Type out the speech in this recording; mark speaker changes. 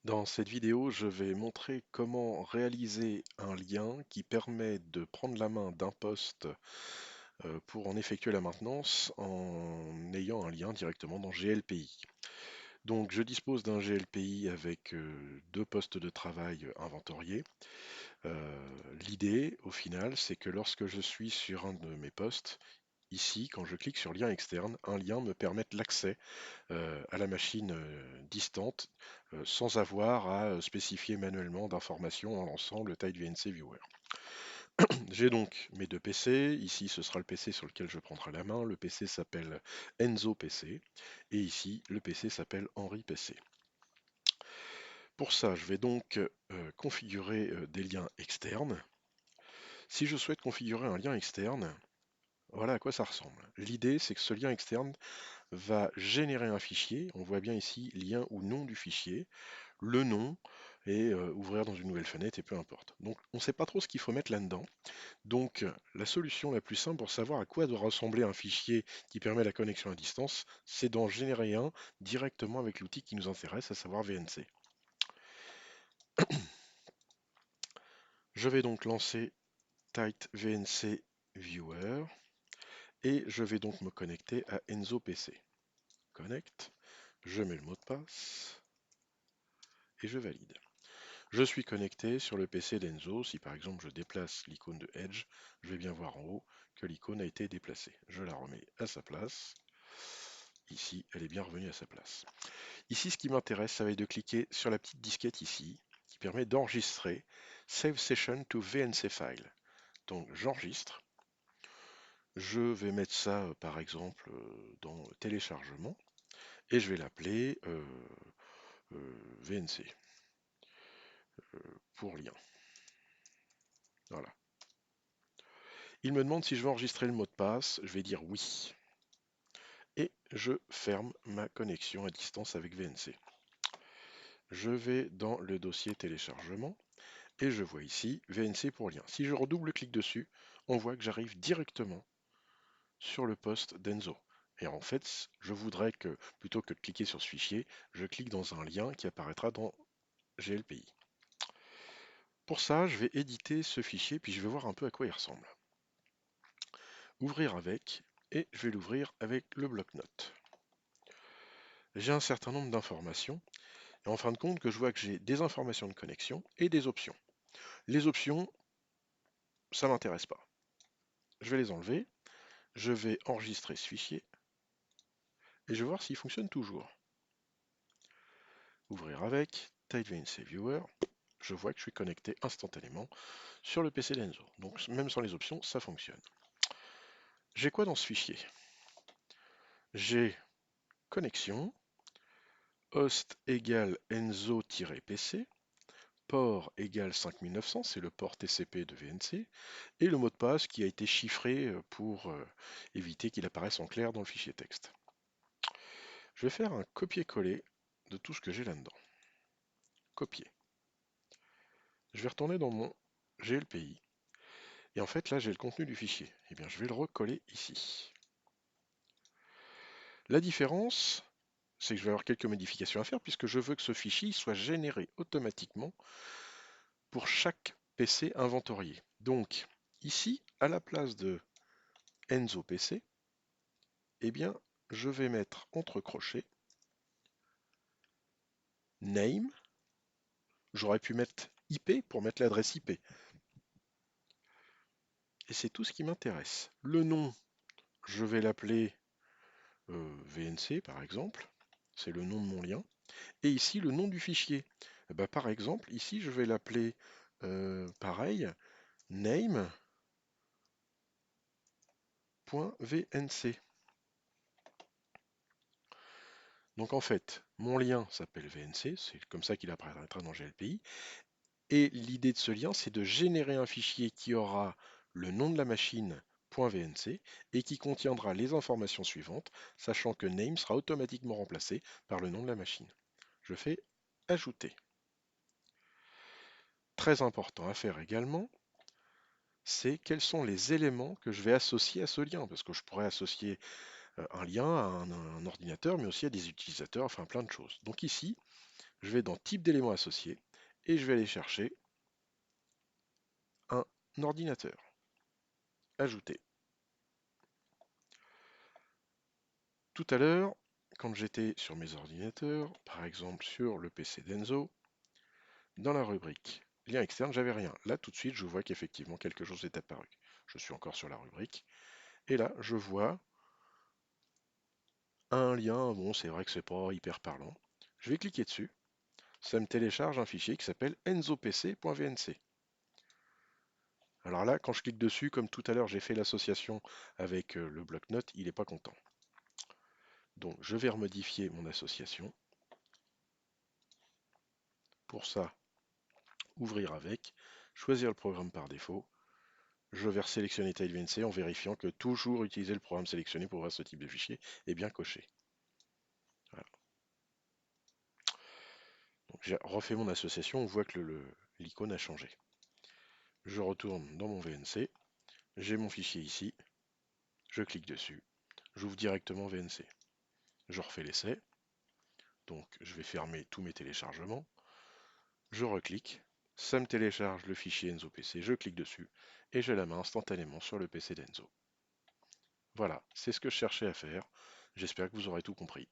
Speaker 1: Dans cette vidéo, je vais montrer comment réaliser un lien qui permet de prendre la main d'un poste pour en effectuer la maintenance en ayant un lien directement dans GLPI. Donc je dispose d'un GLPI avec deux postes de travail inventoriés. L'idée, au final, c'est que lorsque je suis sur un de mes postes, ici, quand je clique sur lien externe, un lien me permette l'accès à la machine distante sans avoir à spécifier manuellement d'informations en lançant le Tide VNC Viewer. J'ai donc mes deux PC. Ici, ce sera le PC sur lequel je prendrai la main. Le PC s'appelle Enzo PC. Et ici, le PC s'appelle Henri PC. Pour ça, je vais donc configurer des liens externes. Si je souhaite configurer un lien externe, voilà à quoi ça ressemble. L'idée, c'est que ce lien externe va générer un fichier. On voit bien ici lien ou nom du fichier, le nom et ouvrir dans une nouvelle fenêtre et peu importe. Donc on ne sait pas trop ce qu'il faut mettre là-dedans. Donc la solution la plus simple pour savoir à quoi doit ressembler un fichier qui permet la connexion à distance, c'est d'en générer un directement avec l'outil qui nous intéresse, à savoir VNC. Je vais donc lancer Tight VNC Viewer et je vais donc me connecter à Enzo PC. Connect, je mets le mot de passe et je valide. Je suis connecté sur le PC d'Enzo. Si par exemple je déplace l'icône de Edge, je vais bien voir en haut que l'icône a été déplacée. Je la remets à sa place. Ici, elle est bien revenue à sa place. Ici, ce qui m'intéresse, ça va être de cliquer sur la petite disquette ici, qui permet d'enregistrer Save Session to VNC File. Donc j'enregistre. Je vais mettre ça, par exemple, dans téléchargement, et je vais l'appeler VNC pour lien. Voilà. Il me demande si je veux enregistrer le mot de passe. Je vais dire oui. Et je ferme ma connexion à distance avec VNC. Je vais dans le dossier téléchargement et je vois ici VNC pour lien. Si je redouble-clique dessus, on voit que j'arrive directement sur le poste d'Enzo. Et en fait, je voudrais que, plutôt que de cliquer sur ce fichier, je clique dans un lien qui apparaîtra dans GLPI. Pour ça, je vais éditer ce fichier, puis je vais voir un peu à quoi il ressemble. Ouvrir avec, et je vais l'ouvrir avec le bloc-notes. J'ai un certain nombre d'informations, et en fin de compte, que je vois que j'ai des informations de connexion et des options. Les options, ça ne m'intéresse pas. Je vais les enlever, je vais enregistrer ce fichier, et je vais voir s'il fonctionne toujours. Ouvrir avec, Tide VNC Viewer, je vois que je suis connecté instantanément sur le PC d'Enzo. Donc même sans les options, ça fonctionne. J'ai quoi dans ce fichier? J'ai connexion, host égale Enzo-PC, port égale 5900, c'est le port TCP de VNC, et le mot de passe qui a été chiffré pour éviter qu'il apparaisse en clair dans le fichier texte. Je vais faire un copier-coller de tout ce que j'ai là-dedans. Copier. Je vais retourner dans mon GLPI. Et en fait, là, j'ai le contenu du fichier. Eh bien, je vais le recoller ici. La différence, c'est que je vais avoir quelques modifications à faire puisque je veux que ce fichier soit généré automatiquement pour chaque PC inventorié. Donc, ici, à la place de Enzo PC, eh bien, je vais mettre entre crochets name. J'aurais pu mettre IP pour mettre l'adresse IP. Et c'est tout ce qui m'intéresse. Le nom, je vais l'appeler VNC par exemple. C'est le nom de mon lien. Et ici, le nom du fichier. Eh ben, par exemple, ici, je vais l'appeler pareil, name.vnc. Donc en fait, mon lien s'appelle VNC, c'est comme ça qu'il apparaîtra dans GLPI. Et l'idée de ce lien, c'est de générer un fichier qui aura le nom de la machine .vnc et qui contiendra les informations suivantes, sachant que name sera automatiquement remplacé par le nom de la machine. Je fais ajouter. Très important à faire également, c'est quels sont les éléments que je vais associer à ce lien, parce que je pourrais associer un lien à un ordinateur, mais aussi à des utilisateurs, enfin plein de choses. Donc ici, je vais dans type d'éléments associés et je vais aller chercher un ordinateur. Ajouter. Tout à l'heure, quand j'étais sur mes ordinateurs, par exemple sur le PC d'Enzo, dans la rubrique lien externe, j'avais rien. Là, tout de suite, je vois qu'effectivement quelque chose est apparu. Je suis encore sur la rubrique. Et là, je vois un lien. Bon, c'est vrai que c'est pas hyper parlant. Je vais cliquer dessus. Ça me télécharge un fichier qui s'appelle enzopc.vnc. Alors là, quand je clique dessus, comme tout à l'heure, j'ai fait l'association avec le bloc-notes, il n'est pas content. Donc, je vais remodifier mon association. Pour ça, ouvrir avec, choisir le programme par défaut. Je vais sélectionner TileVNC en vérifiant que toujours utiliser le programme sélectionné pour voir ce type de fichier est bien coché. Voilà. Donc j'ai refait mon association, on voit que l'icône a changé. Je retourne dans mon VNC, j'ai mon fichier ici, je clique dessus, j'ouvre directement VNC. Je refais l'essai, donc je vais fermer tous mes téléchargements, je reclique, ça me télécharge le fichier Enzo PC, je clique dessus et j'ai la main instantanément sur le PC d'Enzo. Voilà, c'est ce que je cherchais à faire. J'espère que vous aurez tout compris.